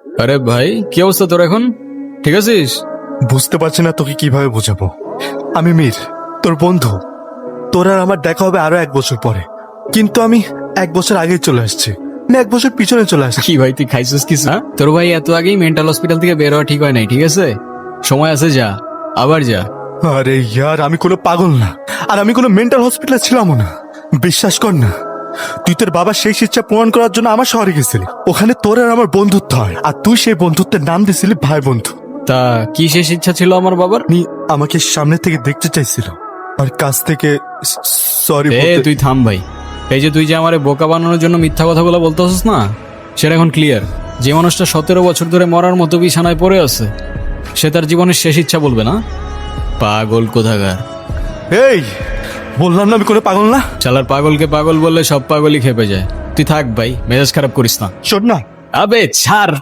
আরে ভাই, কি অবস্থা তোর এখন? ঠিক আছিস? বুঝতে পারছি না তোকে কিভাবে বোঝাবো। আমি মীর, তোর বন্ধু। তোর আর আমার দেখা হবে আরো 1 বছর পরে, কিন্তু আমি 1 বছর আগেই চলে আসছি, না 1 বছর পিছনে চলে আসছি। কি ভাই, তুই খাইছিস কিছু? হ্যাঁ? তোর ভাই এত আগেই মেন্টাল হসপিটাল থেকে বের হওয়া ঠিক হয় নাই, ঠিক আছে? সময় আছে, যা, আবার যা। আরে ইয়ার, আমি কোনো পাগল না, আর আমি কোনো মেন্টাল হসপিটালে ছিলামও না। বিশ্বাস কর না, তুই তোর বাবার শেষ ইচ্ছা পূরণ করার জন্য আমার শহরে গেছিলি। ওখানে তোর আর আমার বন্ধুত্ব হয়, আর তুই সেই বন্ধুত্বের নাম দিছিলি ভাই বন্ধু। তা কি শেষ ইচ্ছা ছিল আমার বাবার? উনি আমাকে সামনে থেকে দেখতে চাইছিল, আর কাছ থেকে সরি তুই থাম ভাই। এই যে তুই যে আমারে বোকা বানানোর জন্য মিথ্যা কথাগুলো বলতেছিস না, সেটা এখন ক্লিয়ার। যে মানুষটা 17 বছর ধরে মরার মতো বিছানায় পড়ে আছে, সে তার জীবনের শেষ ইচ্ছা বলবে না? পাগল কোথাকার। এই, বললাম না আমি কোনো পাগল না। চালার পাগলকে পাগল বললে সব পাগলই খেপে যায়। তুই থাক ভাই, মেজাজ খারাপ করিস না। শোন না, আবে ছাড়।